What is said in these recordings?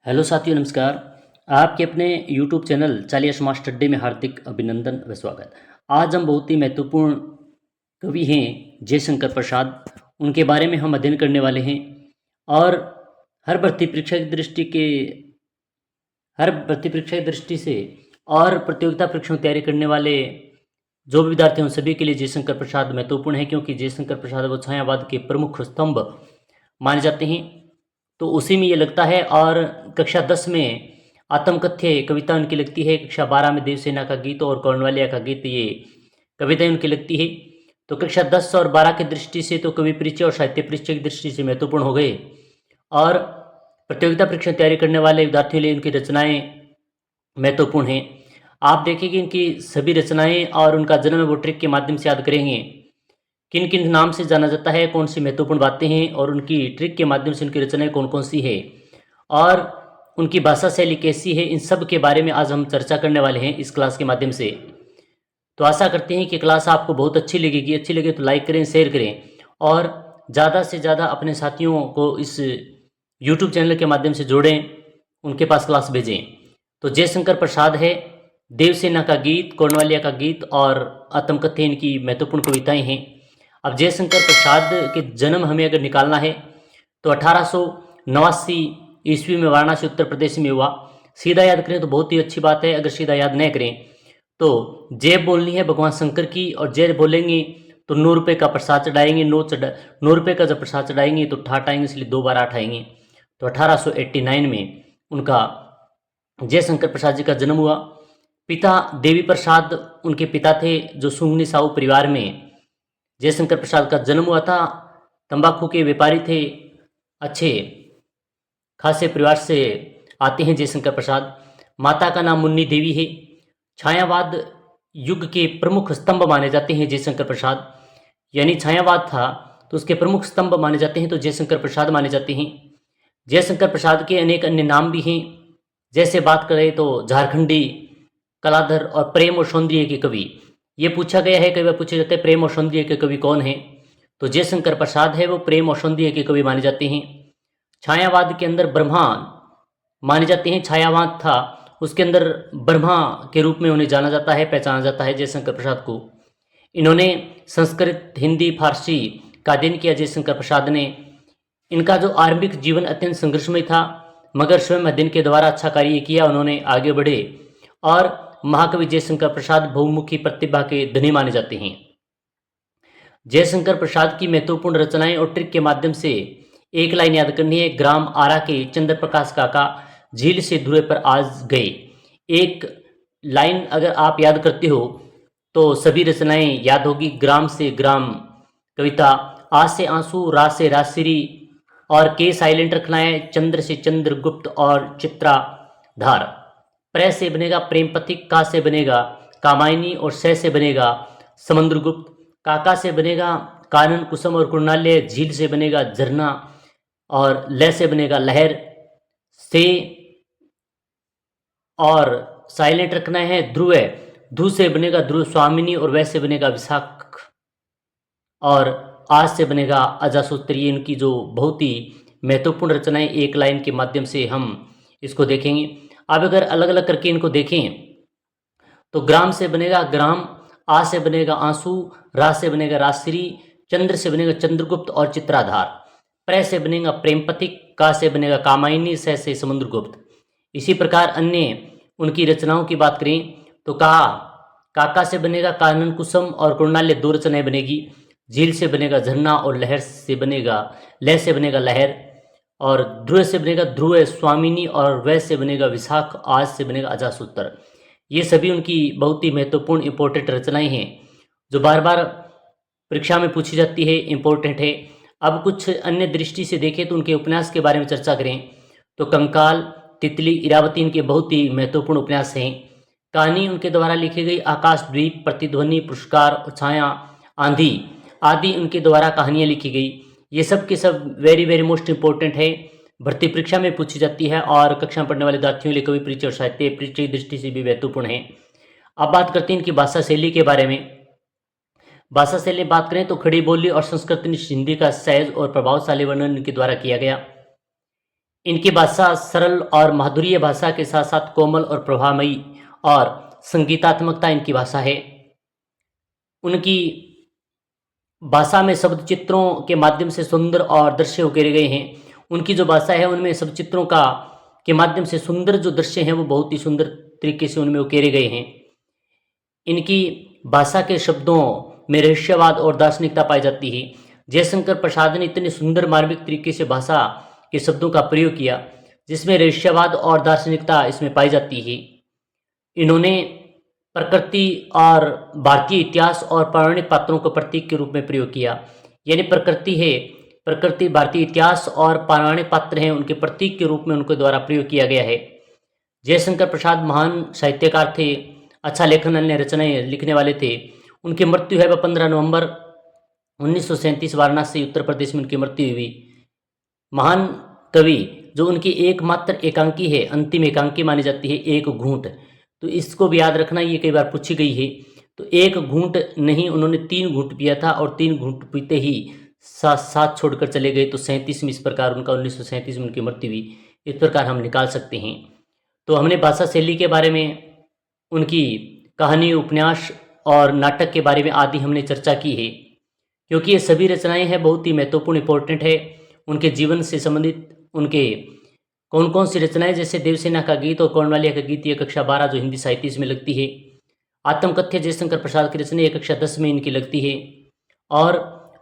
Hello साथियों, नमस्कार। आपके अपने यूट्यूब चैनल चालियाश मास्टर डे में हार्दिक अभिनंदन व स्वागत। आज हम बहुत ही महत्वपूर्ण कवि हैं जयशंकर प्रसाद, उनके बारे में हम अध्ययन करने वाले हैं। और हर भर्ती परीक्षा की दृष्टि के हर भर्ती परीक्षा की दृष्टि से और प्रतियोगिता परीक्षाओं की तैयारी करने वाले जो भी विद्यार्थी हैं उन सभी के लिए जयशंकर प्रसाद महत्वपूर्ण है, क्योंकि जयशंकर प्रसाद वो छायावाद के प्रमुख स्तंभ माने जाते हैं। तो उसी में ये लगता है। और कक्षा 10 में आत्मकथ्य कविता उनकी लगती है, कक्षा 12 में देवसेना का गीत और कर्णवालिया का गीत, ये कविताएं उनकी लगती है। तो कक्षा 10 और 12 की दृष्टि से तो कवि परिचय और साहित्य परिचय की दृष्टि से महत्वपूर्ण हो गए। और प्रतियोगिता परीक्षा तैयारी करने वाले विद्यार्थियों के लिए उनकी रचनाएं महत्वपूर्ण हैं। आप देखेंगे इनकी सभी रचनाएं और उनका जन्म वो ट्रिक के माध्यम से याद करेंगे। किन किन नाम से जाना जाता है, कौन सी महत्वपूर्ण बातें हैं, और उनकी ट्रिक के माध्यम से उनकी रचनाएं कौन कौन सी है, और उनकी भाषा शैली कैसी है, इन सब के बारे में आज हम चर्चा करने वाले हैं इस क्लास के माध्यम से। तो आशा करते हैं कि क्लास आपको बहुत अच्छी लगेगी। अच्छी लगे तो लाइक करें, शेयर करें, और ज़्यादा से ज़्यादा अपने साथियों को इस यूट्यूब चैनल के माध्यम से जोड़ें, उनके पास क्लास भेजें। तो जयशंकर प्रसाद है, देवसेना का गीत, कर्णवालिया का गीत और आत्मकथ्य इनकी महत्वपूर्ण कविताएं हैं। अब जयशंकर प्रसाद के जन्म हमें अगर निकालना है तो 1889 ईस्वी में वाराणसी उत्तर प्रदेश में हुआ। सीधा याद करें तो बहुत ही अच्छी बात है, अगर सीधा याद नहीं करें तो जय बोलनी है भगवान शंकर की, और जय बोलेंगे तो 9 रुपये का प्रसाद चढ़ाएंगे। 9 रुपये का जब प्रसाद चढ़ाएंगे तो ठाट आएंगे, इसलिए 2 बार 8 आएंगे। तो 1889 में उनका जयशंकर प्रसाद जी का जन्म हुआ। पिता देवी प्रसाद उनके पिता थे, जो सुंगनी साहू परिवार में जयशंकर प्रसाद का जन्म हुआ था। तंबाकू के व्यापारी थे, अच्छे खासे परिवार से आते हैं जयशंकर प्रसाद। माता का नाम मुन्नी देवी है। छायावाद युग के प्रमुख स्तंभ माने जाते हैं जयशंकर प्रसाद, यानी छायावाद था तो उसके प्रमुख स्तंभ माने जाते हैं, तो जयशंकर प्रसाद माने जाते हैं। जयशंकर प्रसाद के अनेक अन्य नाम भी हैं। जैसे बात करें तो झारखंडी, कलाधर और प्रेम और सौंदर्य के कवि। ये पूछा गया है, कई बार पूछे जाते हैं प्रेम और सौंदर्य के कवि कौन है, तो जयशंकर प्रसाद है, वो प्रेम और सौंदर्य के कवि माने जाते हैं। छायावाद के अंदर ब्रह्मा माने जाते हैं। छायावाद था उसके अंदर ब्रह्मा के रूप में उन्हें जाना जाता है, पहचाना जाता है जयशंकर प्रसाद को। इन्होंने संस्कृत, हिंदी, फारसी का अध्ययन किया जयशंकर प्रसाद ने। इनका जो आरंभिक जीवन अत्यंत संघर्षमय था, मगर स्वयं अध्ययन के द्वारा अच्छा कार्य किया, उन्होंने आगे बढ़े। और महाकवि जयशंकर प्रसाद बहुमुखी प्रतिभा के धनी माने जाते हैं। जयशंकर प्रसाद की महत्वपूर्ण रचनाएं और ट्रिक के माध्यम से एक लाइन याद करनी है। ग्राम आरा के चंद्र प्रकाश काका झील से धुएं पर आज गए। एक लाइन अगर आप याद करते हो तो सभी रचनाएं याद होगी। ग्राम से ग्राम कविता, आ से आंसू, रा से राशिरी, और के साइलेंट रखना है, चंद्र से चंद्रगुप्त और चित्राधार। प्र से बनेगा प्रेम पथिक, का से बनेगा कामायनी, और से बनेगा समुद्रगुप्त। काका से बनेगा कानन कुसुम और कुणाल्य, झील से बनेगा झरना, और ल से बनेगा लहर। से और साइलेंट रखना है ध्रुव, ध्रु से बनेगा ध्रुव स्वामिनी, और वह से बनेगा विशाख, और आज से बनेगा अजासूत्र। ये इनकी जो बहुत ही महत्वपूर्ण रचनाएं एक लाइन के माध्यम से हम इसको देखेंगे। अब अगर अलग अलग करके इनको देखें तो ग्राम से बनेगा ग्राम, आ से बनेगा आंसू, रा से बनेगा राश्री, चंद्र से बनेगा चंद्रगुप्त और चित्राधार। प्र से बनेगा प्रेम पथिक, का से बनेगा कामायनी, से समुद्रगुप्त। इसी प्रकार अन्य उनकी रचनाओं की बात करें तो काका से बनेगा कानन कुसुम और कुणाल्य, 2 रचनाएं बनेगी। झील से बनेगा झरना, और लहर से बनेगा लह से बनेगा लहर, और ध्रुव से बनेगा ध्रुव स्वामिनी, और वह से बनेगा विशाख, आज से बनेगा अजासूत्र। ये सभी उनकी बहुत ही महत्वपूर्ण इंपॉर्टेंट रचनाएं हैं जो बार बार परीक्षा में पूछी जाती है, इंपॉर्टेंट है। अब कुछ अन्य दृष्टि से देखें तो उनके उपन्यास के बारे में चर्चा करें तो कंकाल, तितली, इरावती इनके बहुत ही महत्वपूर्ण उपन्यास हैं। कहानी उनके द्वारा लिखी गई आकाशद्वीप, प्रतिध्वनि, पुरस्कार, छाया, आंधी आदि उनके द्वारा कहानियाँ लिखी गई। ये सब के सब वेरी वेरी मोस्ट इंपॉर्टेंट है, भर्ती परीक्षा में पूछी जाती है, और कक्षा में पढ़ने वाले विद्यार्थियों के लिए कवि परिचय और साहित्य परिचय की दृष्टि से भी महत्वपूर्ण है। अब बात करते हैं इनकी भाषा शैली के बारे में। भाषा शैली बात करें तो खड़ी बोली और संस्कृत हिंदी का सहज और प्रभावशाली वर्णन इनके द्वारा किया गया। इनकी भाषा सरल और माधुर्य भाषा के साथ साथ कोमल और प्रभावमयी और संगीतात्मकता इनकी भाषा है। उनकी भाषा में शब्द चित्रों के माध्यम से सुंदर और दृश्य उकेरे गए हैं। उनकी जो भाषा है उनमें शब्द चित्रों का के माध्यम से सुंदर जो दृश्य हैं वो बहुत ही सुंदर तरीके से उनमें उकेरे गए हैं। इनकी भाषा के शब्दों में रहस्यवाद और दार्शनिकता पाई जाती है। जयशंकर प्रसाद ने इतने सुंदर मार्मिक तरीके से भाषा के शब्दों का प्रयोग किया जिसमें रहस्यवाद और दार्शनिकता इसमें पाई जाती है। इन्होंने प्रकृति और भारतीय इतिहास और पौराणिक पात्रों को प्रतीक के रूप में प्रयोग किया। यानी प्रकृति भारतीय इतिहास और पौराणिक पात्र हैं, उनके प्रतीक के रूप में उनके द्वारा प्रयोग किया गया है। जयशंकर प्रसाद महान साहित्यकार थे, अच्छा लेखन अन्य रचनाएं लिखने वाले थे। उनकी मृत्यु है वह 15 नवंबर 1937 वाराणसी उत्तर प्रदेश में उनकी मृत्यु हुई। महान कवि जो उनकी एकमात्र एकांकी है, अंतिम एकांकी मानी जाती है, एक घूंट, तो इसको भी याद रखना, ये कई बार पूछी गई है। तो एक घूंट नहीं, उन्होंने 3 घूंट पिया था और 3 घूंट पीते ही साथ छोड़कर चले गए। तो 37 में इस प्रकार उनका 1937 में उनकी मृत्यु हुई। इस प्रकार हम निकाल सकते हैं। तो हमने भाषा शैली के बारे में, उनकी कहानी, उपन्यास और नाटक के बारे में आदि हमने चर्चा की है। क्योंकि ये सभी रचनाएं हैं बहुत ही महत्वपूर्ण, इंपॉर्टेंट है। उनके जीवन से संबंधित उनके कौन कौन सी रचनाएं, जैसे देवसेना का गीत और कर्णवालिया का गीत, ये कक्षा 12 जो हिंदी साहित्य इसमें लगती है। आत्मकथ्य जयशंकर प्रसाद की रचना, ये कक्षा 10 में इनकी लगती है। और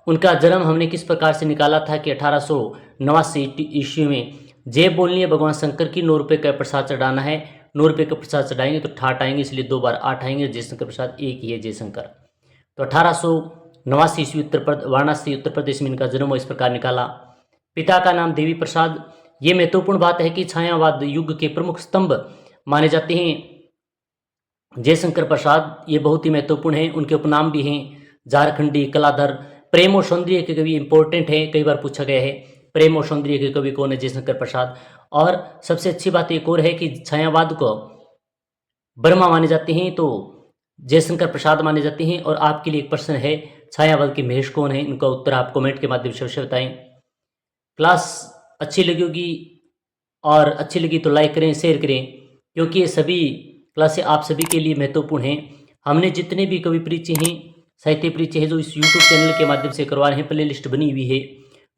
उनका जन्म हमने किस प्रकार से निकाला था कि 1889 ईस्वी में जय बोलनी है भगवान शंकर की, 9 रुपये का प्रसाद चढ़ाना है, 9 रुपये का प्रसाद चढ़ाएंगे तो ठाट आएंगे, इसलिए 2 बार 8 आएंगे। जयशंकर प्रसाद एक ही है जयशंकर। तो 1889 ईस्वी वाराणसी उत्तर प्रदेश में इनका जन्म हुआ, इस प्रकार निकाला। पिता का नाम देवी प्रसाद। ये महत्वपूर्ण बात है कि छायावाद युग के प्रमुख स्तंभ माने जाते हैं जयशंकर प्रसाद, ये बहुत ही महत्वपूर्ण है। उनके उपनाम भी हैं झारखंडी, कलाधर, प्रेम और सौंदर्य के कवि, इंपॉर्टेंट है, कई बार पूछा गया है। प्रेम और सौंदर्य के कवि कौन है? जयशंकर प्रसाद। और सबसे अच्छी बात एक और है कि छायावाद को ब्रह्मा माने जाते हैं तो जयशंकर प्रसाद माने जाते हैं। और आपके लिए एक प्रश्न है, छायावाद के महेश कौन है? इनका उत्तर आप कमेंट के माध्यम से अवश्य बताएं। क्लास अच्छी लगी होगी और अच्छी लगी तो लाइक करें, शेयर करें, क्योंकि ये सभी क्लासें आप सभी के लिए महत्वपूर्ण हैं। हमने जितने भी कवि परिचय हैं, साहित्य परिचय है, जो इस यूट्यूब चैनल के माध्यम से करवा रहे हैं, प्ले लिस्ट बनी हुई है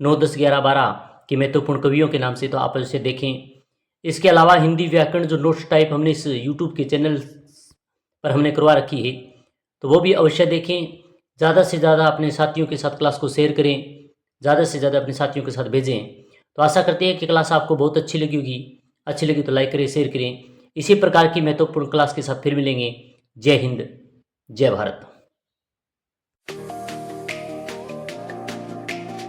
9, 10, 11, 12 के महत्वपूर्ण कवियों के नाम से, तो आप उसे देखें। इसके अलावा हिंदी व्याकरण जो नोट्स टाइप हमने इस यूट्यूब के चैनल पर हमने करवा रखी है, तो वो भी अवश्य देखें। ज़्यादा से ज़्यादा अपने साथियों के साथ क्लास को शेयर करें, ज़्यादा से ज़्यादा अपने साथियों के साथ भेजें। तो आशा करते हैं कि क्लास आपको बहुत अच्छी लगी होगी। अच्छी लगी तो लाइक करें, शेयर करें। इसी प्रकार की महत्वपूर्ण क्लास के साथ फिर मिलेंगे। जय हिंद, जय भारत।